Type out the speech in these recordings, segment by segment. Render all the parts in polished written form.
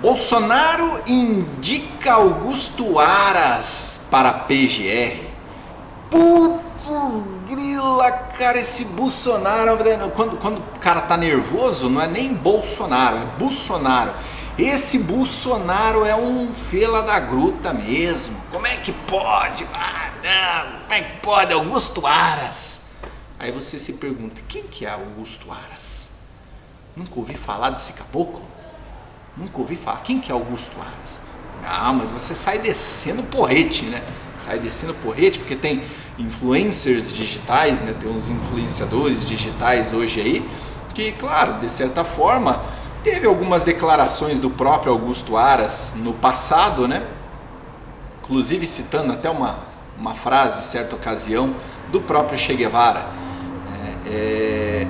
Bolsonaro indica Augusto Aras para a PGR. Putz grila, cara, esse Bolsonaro, quando o cara tá nervoso, não é nem Bolsonaro, é Bolsonaro. Esse Bolsonaro é um fela da gruta mesmo. Como é que pode? Ah, não, como é que pode? Augusto Aras. Aí você se pergunta, quem que é Augusto Aras? Nunca ouvi falar desse caboclo? Nunca ouvi falar. Quem que é Augusto Aras? Não, mas você sai descendo porrete, né? Sai descendo porrete porque tem influencers digitais, né? Tem uns influenciadores digitais hoje aí que, claro, de certa forma, teve algumas declarações do próprio Augusto Aras no passado, né? Inclusive citando até uma frase, em certa ocasião, do próprio Che Guevara,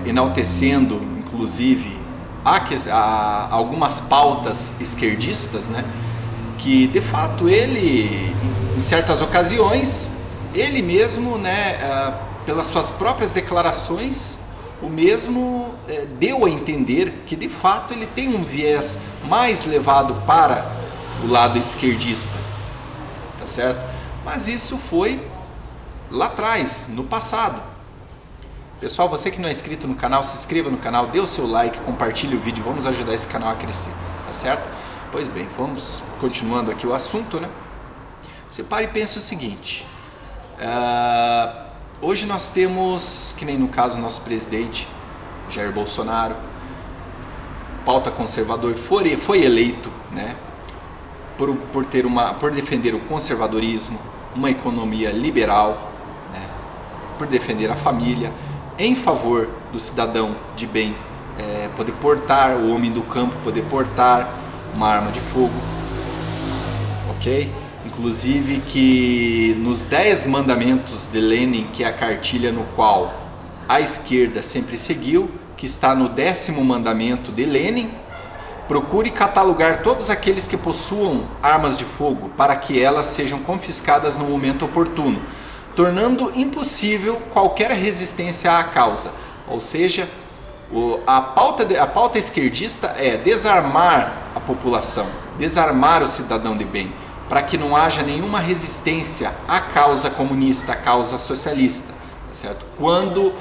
enaltecendo, inclusive, algumas pautas esquerdistas, né? Que de fato ele, em certas ocasiões, ele mesmo, né, pelas suas próprias declarações, o mesmo deu a entender que de fato ele tem um viés mais levado para o lado esquerdista, tá certo? Mas isso foi lá atrás, no passado. Pessoal, você que não é inscrito no canal, se inscreva no canal, dê o seu like, compartilhe o vídeo, vamos ajudar esse canal a crescer, tá certo? Pois bem, vamos continuando aqui o assunto, né? Você para e pensa o seguinte, hoje nós temos, que nem no caso nosso presidente, Jair Bolsonaro, pauta conservador, foi eleito, né? Por defender o conservadorismo, uma economia liberal, né? Por defender a família, em favor do cidadão de bem, poder portar, o homem do campo poder portar uma arma de fogo, ok? Inclusive que nos 10 mandamentos de Lenin, que é a cartilha no qual a esquerda sempre seguiu, que está no 10º mandamento de Lenin, procure catalogar todos aqueles que possuam armas de fogo para que elas sejam confiscadas no momento oportuno, tornando impossível qualquer resistência à causa. Ou seja, a pauta esquerdista é desarmar a população, desarmar o cidadão de bem, para que não haja nenhuma resistência à causa comunista, à causa socialista, certo? Quando,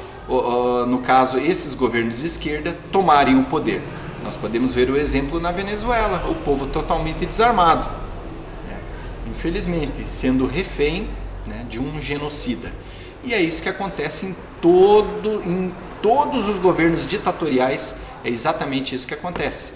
no caso, esses governos de esquerda tomarem o poder. Nós podemos ver o exemplo na Venezuela, o povo totalmente desarmado, né? Infelizmente, sendo refém, né, de um genocida. E é isso que acontece em todos os governos ditatoriais, é exatamente isso que acontece.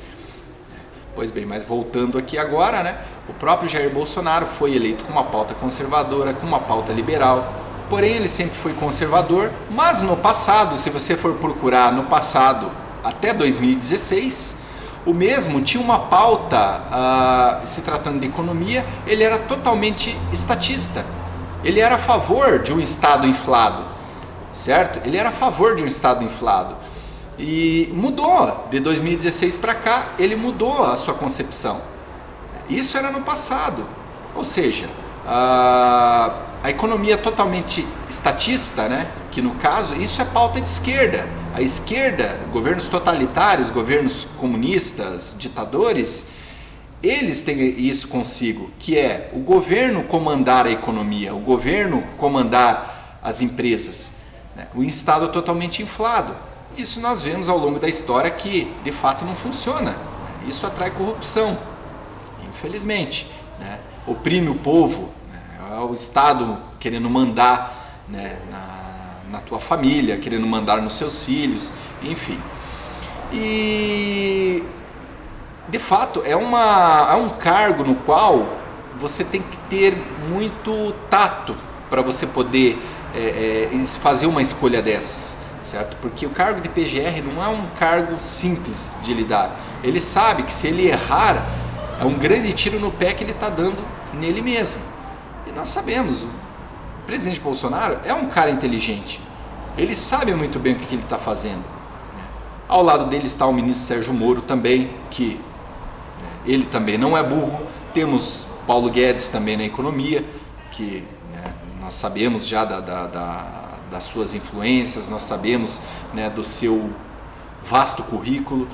Pois bem, mas voltando aqui agora, né, o próprio Jair Bolsonaro foi eleito com uma pauta conservadora, com uma pauta liberal, porém ele sempre foi conservador, mas no passado, se você for procurar no passado, até 2016, o mesmo tinha uma pauta, se tratando de economia, ele era totalmente estatista. Ele era a favor de um Estado inflado, certo? Ele era a favor de um Estado inflado. E mudou, de 2016 para cá, ele mudou a sua concepção. Isso era no passado. Ou seja, a economia totalmente estatista, né? Que no caso, isso é pauta de esquerda. A esquerda, governos totalitários, governos comunistas, ditadores, eles têm isso consigo, que é o governo comandar a economia, o governo comandar as empresas, né? O Estado totalmente inflado. Isso nós vemos ao longo da história que de fato não funciona. Isso atrai corrupção, infelizmente, né? Oprime o povo, né? É o Estado querendo mandar, né, na tua família, querendo mandar nos seus filhos, enfim. E de fato é um cargo no qual você tem que ter muito tato para você poder fazer uma escolha dessas, certo? Porque o cargo de PGR não é um cargo simples de lidar. Ele sabe que se ele errar, é um grande tiro no pé que ele está dando nele mesmo. E nós sabemos, o presidente Bolsonaro é um cara inteligente. Ele sabe muito bem o que ele está fazendo. Ao lado dele está o ministro Sérgio Moro também, que ele também não é burro. Temos Paulo Guedes também na economia, que, né, nós sabemos já das suas influências, nós sabemos, né, do seu vasto currículo.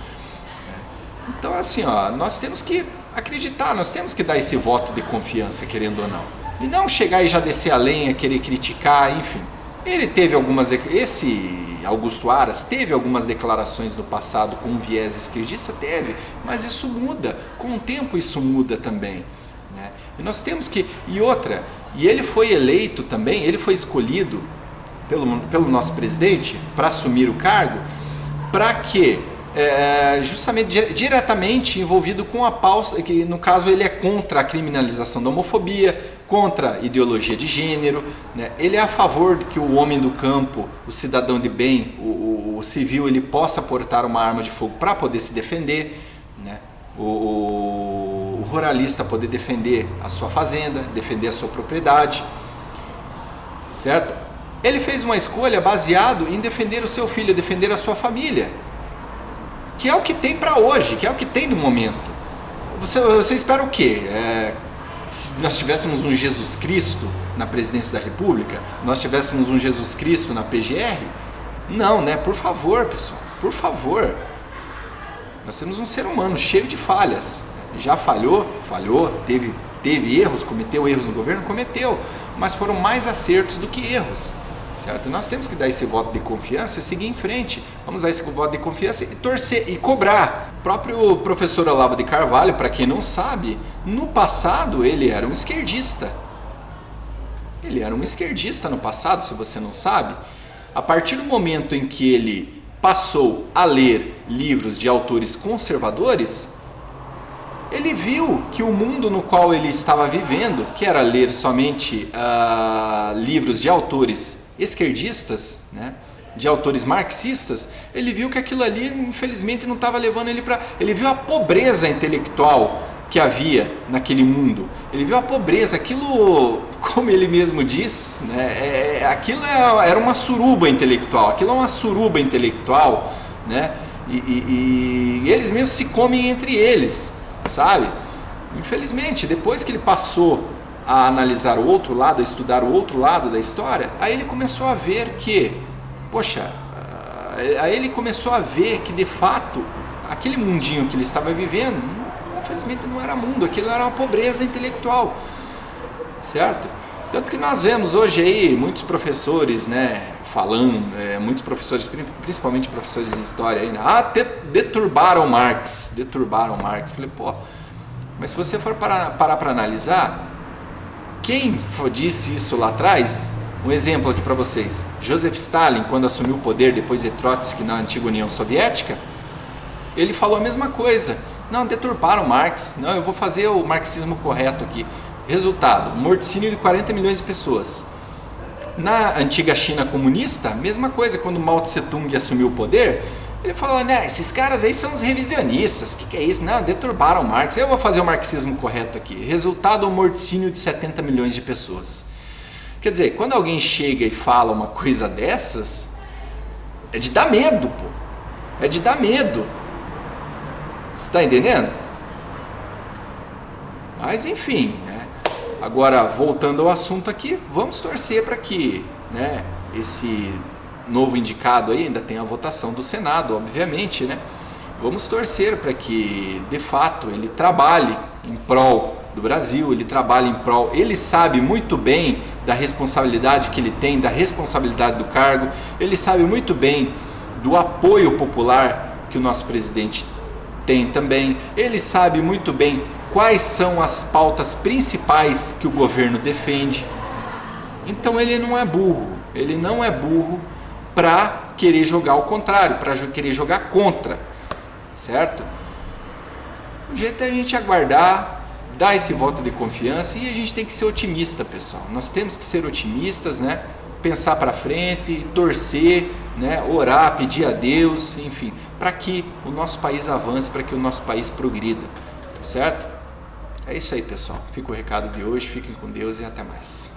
Então, assim, ó, nós temos que acreditar, nós temos que dar esse voto de confiança, querendo ou não. E não chegar e já descer a lenha, querer criticar, enfim. Ele teve esse Augusto Aras teve algumas declarações no passado com um viés esquerdista, teve, mas isso muda, com o tempo isso muda também. Né? E nós temos que, e ele foi eleito também, ele foi escolhido pelo nosso presidente para assumir o cargo, para que justamente diretamente envolvido com a pauta, que no caso ele é contra a criminalização da homofobia, contra a ideologia de gênero, né? Ele é a favor de que o homem do campo, o cidadão de bem, o civil, ele possa portar uma arma de fogo para poder se defender, né? O ruralista poder defender a sua fazenda, defender a sua propriedade, certo? Ele fez uma escolha baseado em defender o seu filho, defender a sua família, que é o que tem para hoje, que é o que tem no momento. Você espera o quê? Se nós tivéssemos um Jesus Cristo na presidência da República, nós tivéssemos um Jesus Cristo na PGR? Não, né? Por favor, pessoal, por favor. Nós temos um ser humano cheio de falhas. Já falhou, teve erros, cometeu erros no governo, cometeu, mas foram mais acertos do que erros. Certo? Nós temos que dar esse voto de confiança e seguir em frente. Vamos dar esse voto de confiança e torcer e cobrar. O próprio professor Olavo de Carvalho, para quem não sabe, no passado ele era um esquerdista. Ele era um esquerdista no passado, se você não sabe. A partir do momento em que ele passou a ler livros de autores conservadores, ele viu que o mundo no qual ele estava vivendo, que era ler somente livros de autores esquerdistas, né, de autores marxistas, ele viu que aquilo ali, infelizmente, não estava levando ele para... Ele viu a pobreza intelectual que havia naquele mundo. Ele viu a pobreza, aquilo, como ele mesmo diz, né, aquilo era uma suruba intelectual, aquilo é uma suruba intelectual, né, e eles mesmos se comem entre eles, sabe? Infelizmente, depois que ele passou a analisar o outro lado, a estudar o outro lado da história, aí ele começou a ver que, aí ele começou a ver que de fato, aquele mundinho que ele estava vivendo, infelizmente não era mundo, aquilo era uma pobreza intelectual, certo? Tanto que nós vemos hoje aí muitos professores, né, falando, muitos professores, principalmente professores de história, aí, né, deturbaram Marx. Falei, mas se você for parar para analisar, quem disse isso lá atrás? Um exemplo aqui para vocês. Joseph Stalin, quando assumiu o poder depois de Trotsky na antiga União Soviética, ele falou a mesma coisa. Não, deturparam Marx. Não, eu vou fazer o marxismo correto aqui. Resultado, morticínio de 40 milhões de pessoas. Na antiga China comunista, mesma coisa. Quando Mao Tse Tung assumiu o poder, ele falou, né, esses caras aí são os revisionistas, o que é isso? Não, deturbaram Marx, eu vou fazer o marxismo correto aqui. Resultado, o morticínio de 70 milhões de pessoas. Quer dizer, quando alguém chega e fala uma coisa dessas, é de dar medo, pô. É de dar medo. Você está entendendo? Mas enfim, né? Agora, voltando ao assunto aqui, vamos torcer para que, né, esse novo indicado aí, ainda tem a votação do Senado, obviamente, né? Vamos torcer para que, de fato, ele trabalhe em prol do Brasil, ele sabe muito bem da responsabilidade que ele tem, da responsabilidade do cargo, ele sabe muito bem do apoio popular que o nosso presidente tem também, ele sabe muito bem quais são as pautas principais que o governo defende. Então ele não é burro para querer jogar ao contrário, para querer jogar contra, certo? O jeito é a gente aguardar, dar esse voto de confiança, e a gente tem que ser otimista, pessoal. Nós temos que ser otimistas, né? Pensar para frente, torcer, né? Orar, pedir a Deus, enfim, para que o nosso país avance, para que o nosso país progrida, certo? É isso aí, pessoal. Fica o recado de hoje, fiquem com Deus e até mais.